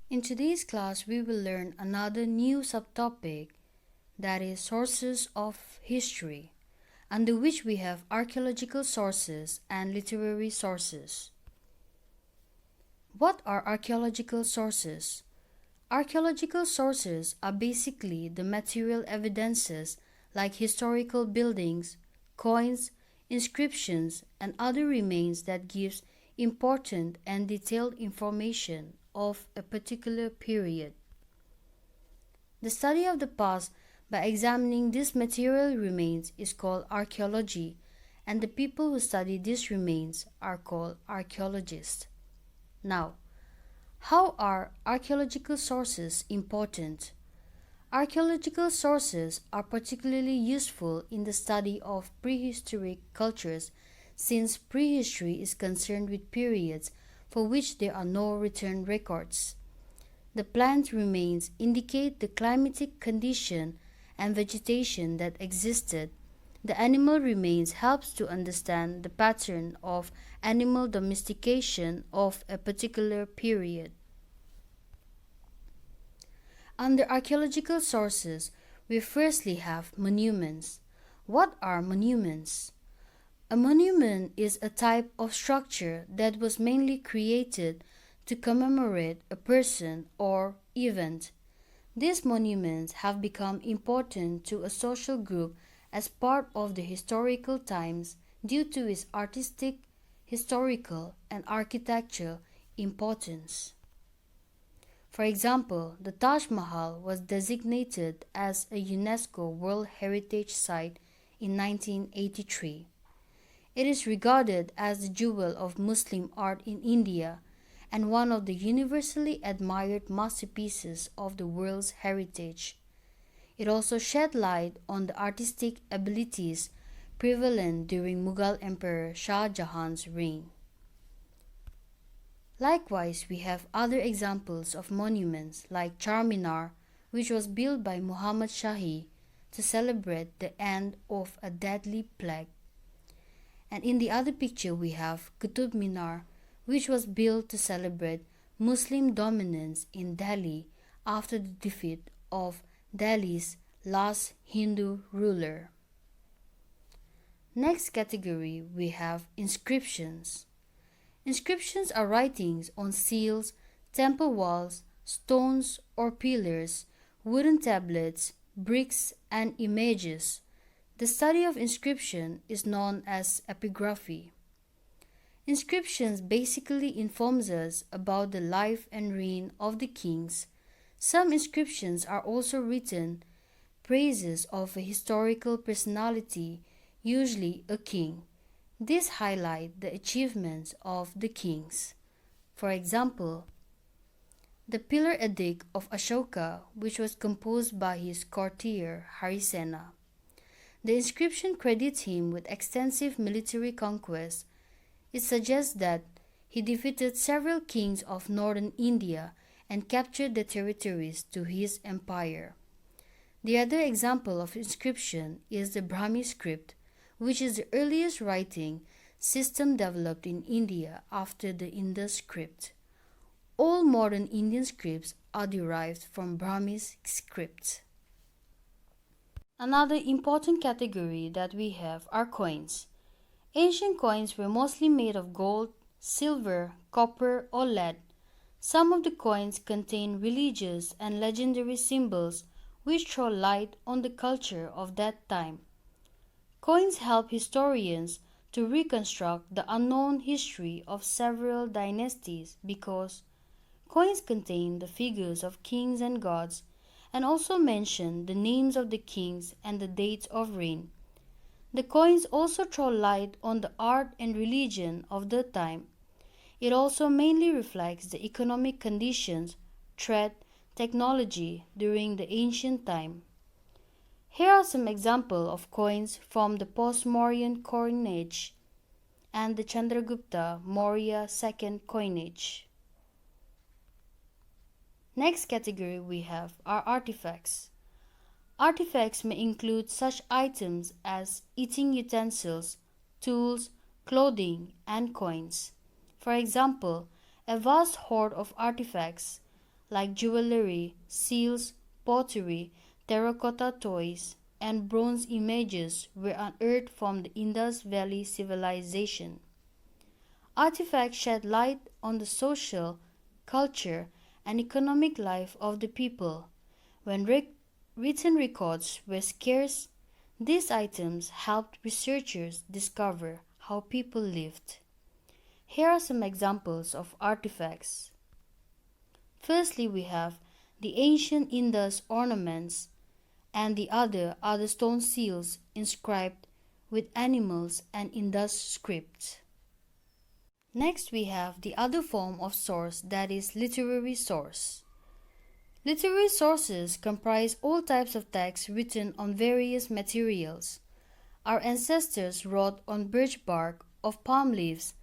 In today's class, we will learn another new subtopic, that is sources of history, under which we have archaeological sources and literary sources. What are archaeological sources? Archaeological sources are basically the material evidences like historical buildings, coins, inscriptions, and other remains that gives important and detailed information of a particular period. The study of the past by examining these material remains is called archaeology, and the people who study these remains are called archaeologists. Now, how are archaeological sources important? Archaeological sources are particularly useful in the study of prehistoric cultures since prehistory is concerned with periods for which there are no written records. The plant remains indicate the climatic condition and vegetation that existed. The animal remains helps to understand the pattern of animal domestication of a particular period. Under archaeological sources, we firstly have monuments. What are monuments? A monument is a type of structure that was mainly created to commemorate a person or event. These monuments have become important to a social group as part of the historical times due to its artistic, historical, and architectural importance. For example, the Taj Mahal was designated as a UNESCO World Heritage Site in 1983. It is regarded as the jewel of Muslim art in India and one of the universally admired masterpieces of the world's heritage. It also shed light on the artistic abilities prevalent during Mughal Emperor Shah Jahan's reign. Likewise, we have other examples of monuments like Charminar, which was built by Muhammad Shahi to celebrate the end of a deadly plague. And in the other picture we have Qutub Minar, which was built to celebrate Muslim dominance in Delhi after the defeat of Delhi's last Hindu ruler. Next category we have inscriptions. Inscriptions are writings on seals, temple walls, stones or pillars, wooden tablets, bricks, and images. The study of inscription is known as epigraphy. Inscriptions basically informs us about the life and reign of the kings. Some inscriptions are also written praises of a historical personality, usually a king. These highlight the achievements of the kings. For example, the Pillar Edict of Ashoka, which was composed by his courtier Harisena. The inscription credits him with extensive military conquests. It suggests that he defeated several kings of northern India and captured the territories to his empire. The other example of inscription is the Brahmi script, which is the earliest writing system developed in India after the Indus script. All modern Indian scripts are derived from Brahmi script. Another important category that we have are coins. Ancient coins were mostly made of gold, silver, copper, or lead. Some of the coins contain religious and legendary symbols which throw light on the culture of that time. Coins help historians to reconstruct the unknown history of several dynasties because coins contain the figures of kings and gods and also mention the names of the kings and the dates of reign. The coins also throw light on the art and religion of the time. It also mainly reflects the economic conditions, trade, technology during the ancient time. Here are some examples of coins from the post-Mauryan coinage and the Chandragupta Maurya second coinage. Next category we have are artifacts. Artifacts may include such items as eating utensils, tools, clothing, and coins. For example, a vast hoard of artifacts like jewelry, seals, pottery, terracotta toys, and bronze images were unearthed from the Indus Valley civilization. Artifacts shed light on the social, culture, and economic life of the people. When written records were scarce, these items helped researchers discover how people lived. Here are some examples of artifacts. Firstly, we have the ancient Indus ornaments, and the other are the stone seals inscribed with animals and Indus script. Next, we have the other form of source, that is literary source. Literary sources comprise all types of texts written on various materials. Our ancestors wrote on birch bark of palm leaves.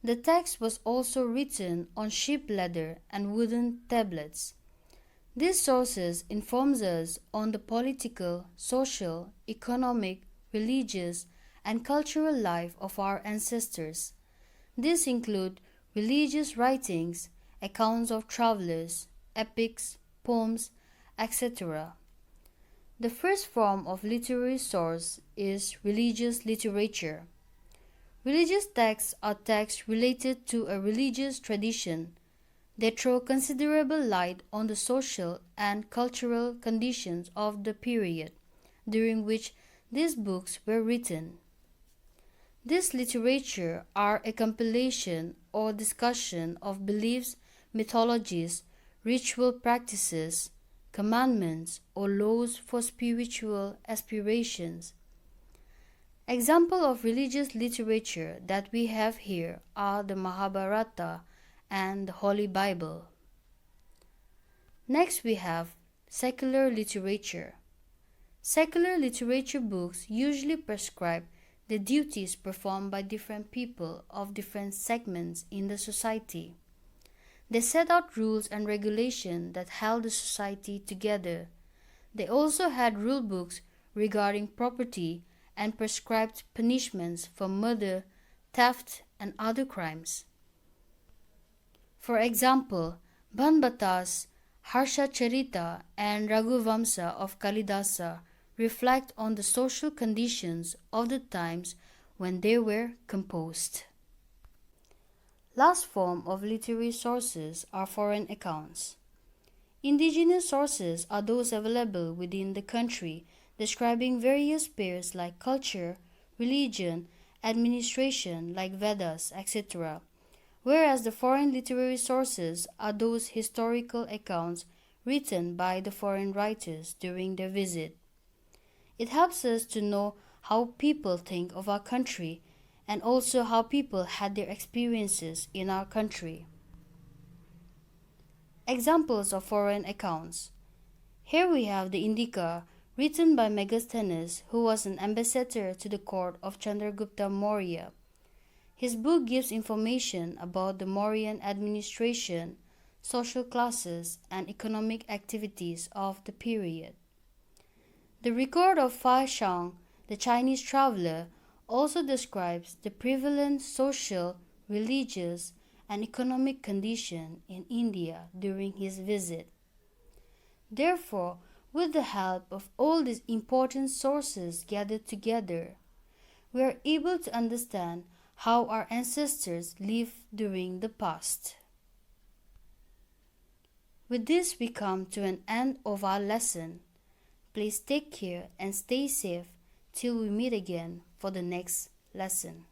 The text was also written on sheep leather and wooden tablets. These sources informs us on the political, social, economic, religious, and cultural life of our ancestors. These include religious writings, accounts of travelers, epics, poems, etc. The first form of literary source is religious literature. Religious texts are texts related to a religious tradition. They throw considerable light on the social and cultural conditions of the period during which these books were written. This literature are a compilation or discussion of beliefs, mythologies, ritual practices, commandments, or laws for spiritual aspirations. Examples of religious literature that we have here are the Mahabharata and the Holy Bible. Next, we have secular literature. Secular literature books usually prescribe the duties performed by different people of different segments in the society. They set out rules and regulations that held the society together. They also had rule books regarding property and prescribed punishments for murder, theft, and other crimes. For example, Banbata's Harsha Charita and Raghuvamsa of Kalidasa reflect on the social conditions of the times when they were composed. Last form of literary sources are foreign accounts. Indigenous sources are those available within the country, describing various spheres like culture, religion, administration like Vedas, etc., whereas the foreign literary sources are those historical accounts written by the foreign writers during their visit. It helps us to know how people think of our country and also how people had their experiences in our country. Examples of foreign accounts. Here we have the Indica, written by Megasthenes, who was an ambassador to the court of Chandragupta Maurya. His book gives information about the Mauryan administration, social classes, and economic activities of the period. The record of Fa Xiang, the Chinese traveler, also describes the prevalent social, religious, and economic condition in India during his visit. Therefore, with the help of all these important sources gathered together, we are able to understand how our ancestors lived during the past. With this, we come to an end of our lesson. Please take care and stay safe till we meet again for the next lesson.